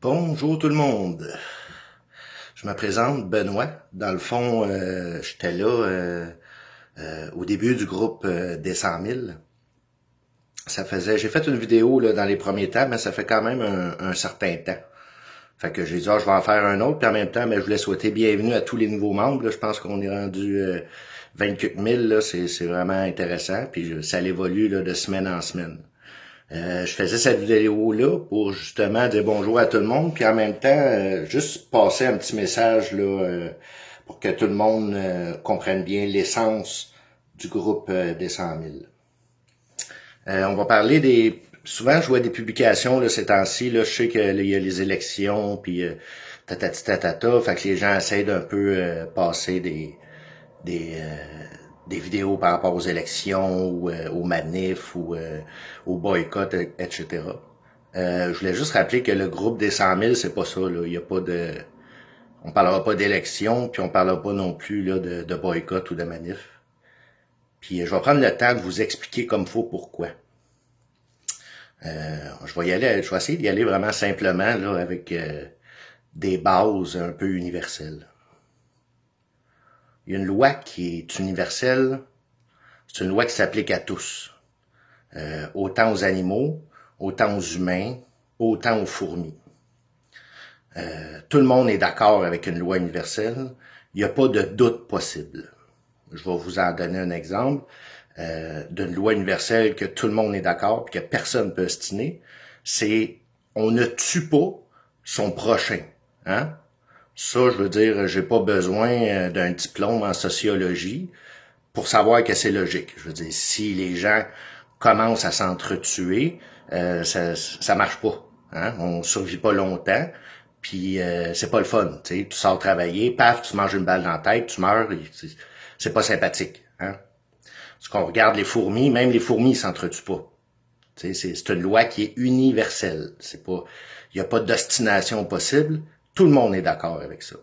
Bonjour tout le monde. Je me présente Benoît. Dans le fond, j'étais là au début du groupe des 100 000. J'ai fait une vidéo là, dans les premiers temps, mais ça fait quand même un certain temps. Fait que j'ai dit, je vais en faire un autre, puis en même temps, je voulais souhaiter bienvenue à tous les nouveaux membres. Là. Je pense qu'on est rendu 24 000, là. C'est vraiment intéressant, puis ça évolue là, de semaine en semaine. Je faisais cette vidéo-là pour justement dire bonjour à tout le monde, puis en même temps, juste passer un petit message là, pour que tout le monde comprenne bien l'essence du groupe des 100 000. On va parler des... Souvent, je vois des publications là, ces temps-ci, là, je sais qu'il y a les élections, puis tatati tatata, fait que les gens essayent d'un peu passer des, euh, des vidéos par rapport aux élections ou aux manifs ou au boycott, etc. Je voulais juste rappeler que le groupe des 100 000, c'est pas ça. Là. Il y a pas de, on parlera pas d'élections, puis on parlera pas non plus là, de boycott ou de manif. Puis je vais prendre le temps de vous expliquer comme faut pourquoi. Je vais essayer d'y aller vraiment simplement là, avec des bases un peu universelles. Il y a une loi qui est universelle, c'est une loi qui s'applique à tous. Autant aux animaux, autant aux humains, autant aux fourmis. Tout le monde est d'accord avec une loi universelle. Il n'y a pas de doute possible. Je vais vous en donner un exemple d'une loi universelle que tout le monde est d'accord et que personne ne peut ostiner. C'est on ne tue pas son prochain. Hein? Ça, je veux dire, j'ai pas besoin d'un diplôme en sociologie pour savoir que c'est logique. Je veux dire, si les gens commencent à s'entretuer, ça marche pas. Hein? On survit pas longtemps, puis c'est pas le fun. Tu sors travailler, paf, tu manges une balle dans la tête, tu meurs, c'est pas sympathique. Hein? Parce qu'on regarde les fourmis, même les fourmis s'entretuent pas. C'est une loi qui est universelle. C'est pas, il n'y a pas d'ostination possible. Tout le monde est d'accord avec ça.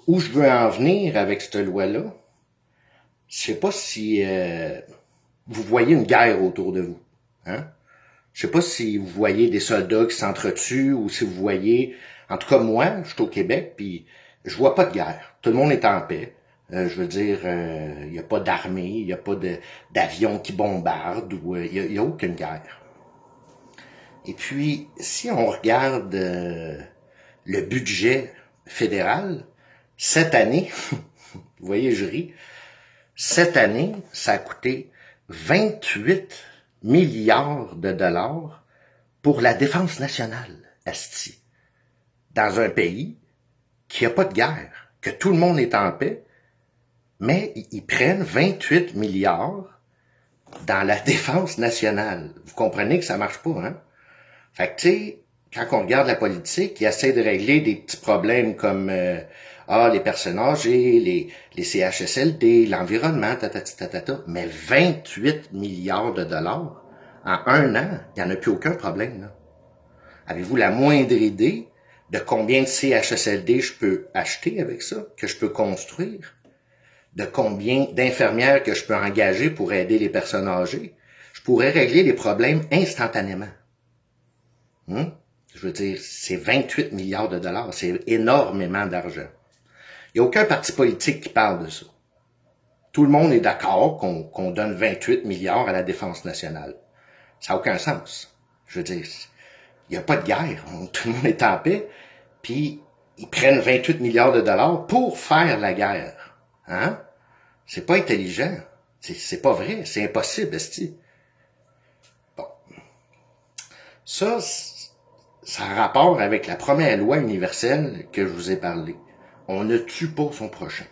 Où je veux en venir avec cette loi-là, je sais pas si vous voyez une guerre autour de vous. Hein? Je sais pas si vous voyez des soldats qui s'entretuent ou si vous voyez... En tout cas, moi, je suis au Québec, puis je vois pas de guerre. Tout le monde est en paix. Je veux dire, il n'y a pas d'armée, il n'y a pas d'avions qui bombardent, ou il y a aucune guerre. Et puis, si on regarde le budget fédéral, cette année, vous voyez, je ris, cette année, ça a coûté 28 milliards de dollars pour la défense nationale, asti. Dans un pays qui n'a pas de guerre, que tout le monde est en paix, mais ils prennent 28 milliards dans la défense nationale. Vous comprenez que ça marche pas, hein? Fait que, tu sais, quand on regarde la politique, ils essaient de régler des petits problèmes comme les personnes âgées, les CHSLD, l'environnement, mais 28 milliards de dollars en un an, il n'y en a plus aucun problème. Là. Avez-vous la moindre idée de combien de CHSLD je peux acheter avec ça, que je peux construire? De combien d'infirmières que je peux engager pour aider les personnes âgées? Je pourrais régler les problèmes instantanément. Je veux dire, c'est 28 milliards de dollars. C'est énormément d'argent. Il n'y a aucun parti politique qui parle de ça. Tout le monde est d'accord qu'on donne 28 milliards à la défense nationale. Ça n'a aucun sens. Je veux dire, il n'y a pas de guerre. Tout le monde est en paix. Puis, ils prennent 28 milliards de dollars pour faire la guerre. Hein? C'est pas intelligent. C'est pas vrai. C'est impossible, esti. Bon. Ça a rapport avec la première loi universelle que je vous ai parlé. On ne tue pas son prochain.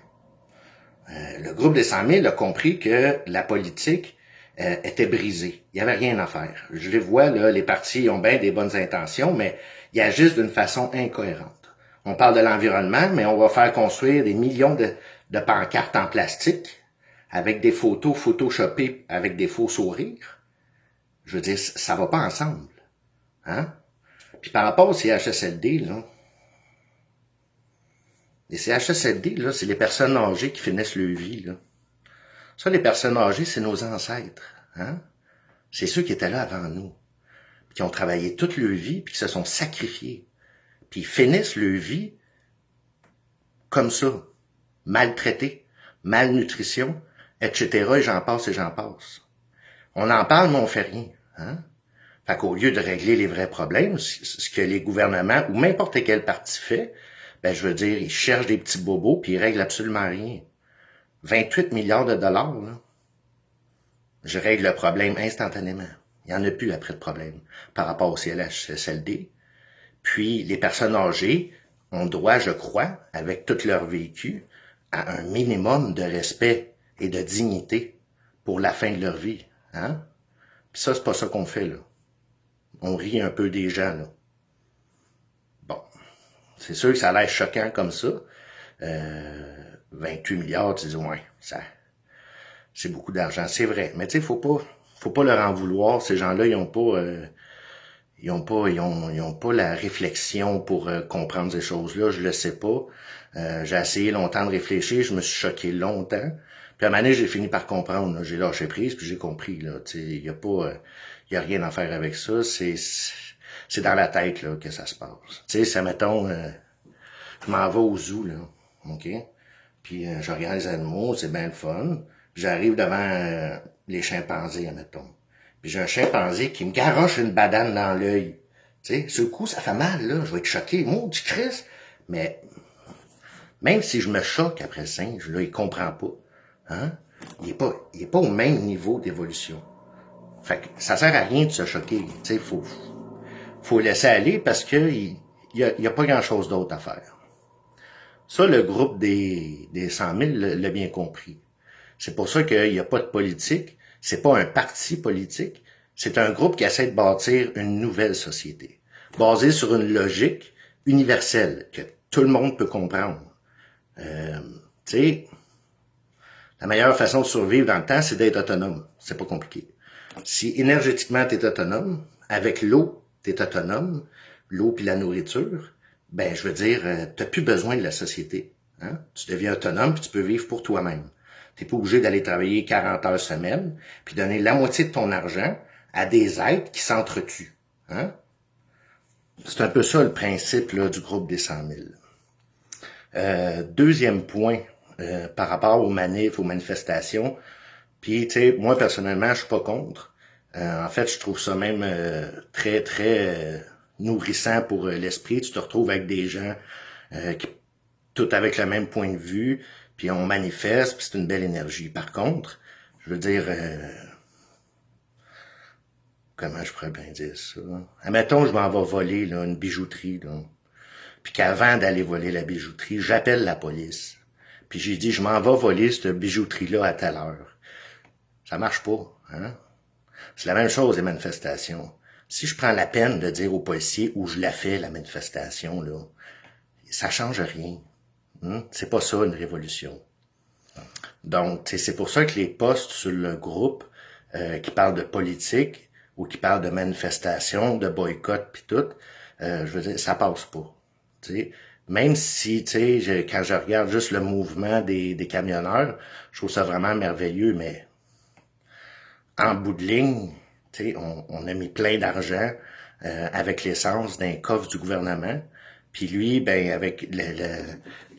Le groupe des 100 000 a compris que la politique était brisée. Il n'y avait rien à faire. Je les vois, là, les partis ont bien des bonnes intentions, mais ils agissent d'une façon incohérente. On parle de l'environnement, mais on va faire construire des millions de pancartes en plastique avec des photos photoshopées avec des faux sourires. Je veux dire, ça va pas ensemble. Hein? Puis par rapport aux CHSLD, là, les CHSLD, là, c'est les personnes âgées qui finissent leur vie, là. Ça, les personnes âgées, c'est nos ancêtres, hein? C'est ceux qui étaient là avant nous. qui ont travaillé toute leur vie, puis qui se sont sacrifiés. Puis ils finissent leur vie comme ça, maltraités, malnutrition, etc. Et j'en passe et j'en passe. On en parle, mais on fait rien. Hein? Fait qu'au lieu de régler les vrais problèmes, ce que les gouvernements ou n'importe quel parti fait, ben je veux dire, ils cherchent des petits bobos puis ils règlent absolument rien. 28 milliards de dollars, là. Je règle le problème instantanément. Il n'y en a plus après de problème par rapport au CLHSLD. Puis les personnes âgées ont droit, je crois, avec tout leur vécu, à un minimum de respect et de dignité pour la fin de leur vie. Hein? Puis ça, c'est pas ça qu'on fait, là. On rit un peu des gens, là. Bon, c'est sûr que ça a l'air choquant comme ça. 28 milliards, tu dis, ouais, c'est beaucoup d'argent. C'est vrai, mais tu sais, faut pas leur en vouloir. Ces gens-là, ils ont pas la réflexion pour comprendre ces choses-là. Je le sais pas. J'ai essayé longtemps de réfléchir. Je me suis choqué longtemps. Puis à un moment donné, j'ai fini par comprendre. Là. J'ai lâché prise, puis j'ai compris. Là. Il y a rien à faire avec ça. C'est dans la tête là que ça se passe. Tu sais, ça mettons, je m'en vais au zoo là, ok. Puis je regarde les animaux, c'est bien le fun. J'arrive devant les chimpanzés, admettons. Puis j'ai un chimpanzé qui me garoche une banane dans l'œil. Tu sais, sur le coup, ça fait mal, là. Je vais être choqué. Maudit Christ. Mais même si je me choque après le singe, là, il comprend pas. Hein? Il est pas au même niveau d'évolution. Fait que ça sert à rien de se choquer. Tu sais, faut laisser aller parce que il y a pas grand-chose d'autre à faire. Ça, le groupe des 100 000 l'a bien compris. C'est pour ça qu'il n'y a pas de politique. C'est pas un parti politique. C'est un groupe qui essaie de bâtir une nouvelle société, basée sur une logique universelle que tout le monde peut comprendre. Tu sais, la meilleure façon de survivre dans le temps, c'est d'être autonome. C'est pas compliqué. Si énergétiquement tu es autonome, avec l'eau, tu es autonome, l'eau puis la nourriture, ben je veux dire, t'as plus besoin de la société. Hein? Tu deviens autonome puis tu peux vivre pour toi-même. T'es pas obligé d'aller travailler 40 heures semaine puis donner la moitié de ton argent à des êtres qui s'entretuent. Hein? C'est un peu ça le principe là, du groupe des 100 000. Deuxième point, par rapport aux manifs, aux manifestations, puis tu sais, moi personnellement, je suis pas contre. En fait, je trouve ça même très, très nourrissant pour l'esprit. Tu te retrouves avec des gens qui tout avec le même point de vue, puis on manifeste, puis c'est une belle énergie. Par contre, je veux dire, comment je pourrais bien dire ça? Admettons, je m'en vais voler là, une bijouterie, là. Puis qu'avant d'aller voler la bijouterie, j'appelle la police. Puis j'ai dit, je m'en vais voler cette bijouterie-là à telle heure. Ça marche pas, hein? C'est la même chose, les manifestations. Si je prends la peine de dire aux policiers où je la fais, la manifestation, là, ça change rien. Hein? C'est pas ça, une révolution. Donc, c'est pour ça que les posts sur le groupe qui parlent de politique ou qui parlent de manifestation, de boycott puis tout, je veux dire, ça passe pas. T'sais. Même si, tu sais, quand je regarde juste le mouvement des camionneurs, je trouve ça vraiment merveilleux, mais en bout de ligne, tu sais, on a mis plein d'argent avec l'essence d'un coffre du gouvernement. Puis lui, ben avec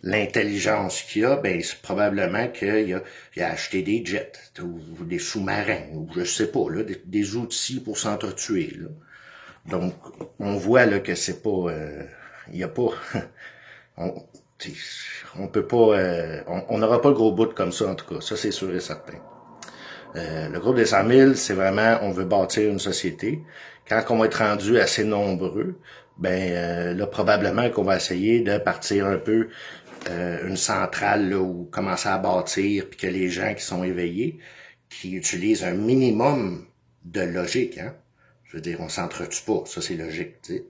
l'intelligence qu'il a, ben c'est probablement qu'il a acheté des jets ou des sous-marins ou je sais pas là, des outils pour s'entretuer là. Donc on voit là que c'est pas, il y a pas, on peut pas, on n'aura pas le gros bout comme ça en tout cas, ça c'est sûr et certain. Le groupe des 100 000, c'est vraiment, on veut bâtir une société. Quand on va être rendu assez nombreux, ben là, probablement qu'on va essayer de partir un peu une centrale là, où commencer à bâtir, puis que les gens qui sont éveillés, qui utilisent un minimum de logique, hein. Je veux dire, on s'entretue pas, ça c'est logique, tu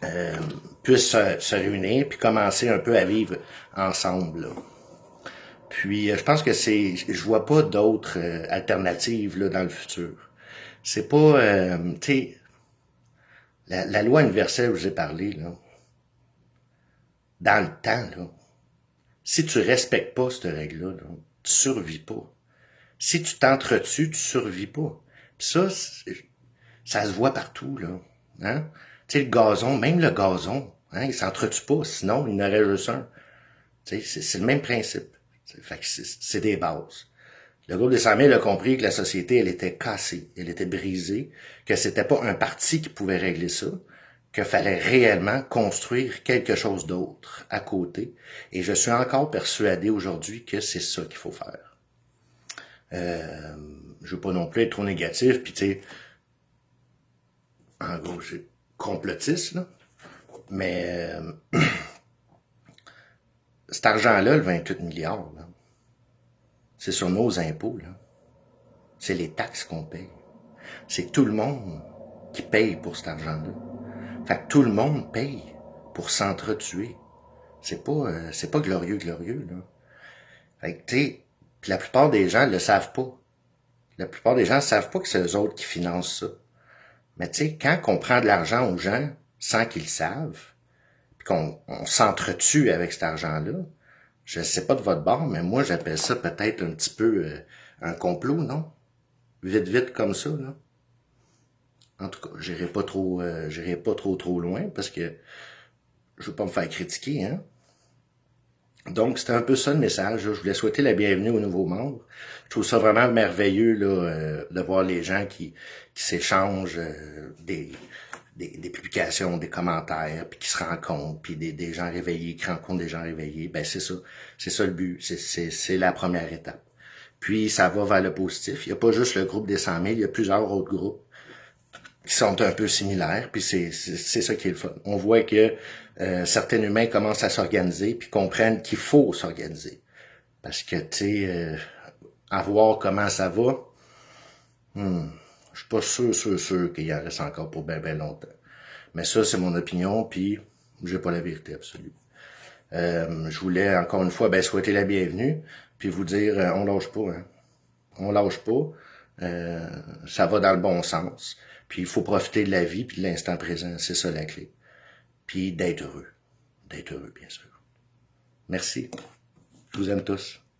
sais. Puissent se réunir, puis commencer un peu à vivre ensemble, là. Puis je pense que je vois pas d'autres alternatives là dans le futur. C'est pas, tu sais, la loi universelle, je vous ai parlé là, dans le temps là. Si tu respectes pas cette règle-là, là, tu survis pas. Si tu t'entretues, tu survis pas. Puis ça, Ça se voit partout, là. Hein? Tu sais, le gazon, même le gazon, hein, il s'entretue pas, sinon il n'aurait juste un. Tu sais, c'est le même principe. Fait que c'est des bases. Le groupe des 100 000 a compris que la société, elle était cassée, elle était brisée, que c'était pas un parti qui pouvait régler ça, qu'il fallait réellement construire quelque chose d'autre à côté. Et je suis encore persuadé aujourd'hui que c'est ça qu'il faut faire. Je veux pas non plus être trop négatif, puis tu sais, en gros, c'est complotiste, là. Mais cet argent-là, le 28 milliards, là, c'est sur nos impôts, là. C'est les taxes qu'on paye. C'est tout le monde qui paye pour cet argent-là. Fait que tout le monde paye pour s'entretuer. C'est pas glorieux, là. Fait que, tu sais, la plupart des gens le savent pas. La plupart des gens savent pas que c'est eux autres qui financent ça. Mais tu sais, quand on prend de l'argent aux gens sans qu'ils le savent, puis qu'on s'entretue avec cet argent-là, je sais pas de votre bord, mais moi j'appelle ça peut-être un petit peu un complot, non? Vite comme ça, là. En tout cas, j'irai pas trop loin parce que je veux pas me faire critiquer, hein. Donc, c'était un peu ça le message. Là. Je voulais souhaiter la bienvenue aux nouveaux membres. Je trouve ça vraiment merveilleux là, de voir les gens qui s'échangent des publications, des commentaires, puis qui se rencontrent, puis des gens réveillés qui rencontrent des gens réveillés. Ben c'est ça. C'est ça le but. C'est la première étape. Puis, ça va vers le positif. Il n'y a pas juste le groupe des 100 000, il y a plusieurs autres groupes qui sont un peu similaires, puis c'est ça qui est le fun. On voit que certains humains commencent à s'organiser, puis comprennent qu'il faut s'organiser. Parce que, tu sais, à voir comment ça va, je suis pas sûr qu'il y en reste encore pour bien longtemps. Mais ça, c'est mon opinion, puis j'ai pas la vérité absolue. Je voulais encore une fois souhaiter la bienvenue, puis vous dire, on lâche pas, hein. On lâche pas. Ça va dans le bon sens. Puis il faut profiter de la vie puis de l'instant présent. C'est ça la clé. Puis d'être heureux. D'être heureux, bien sûr. Merci. Je vous aime tous.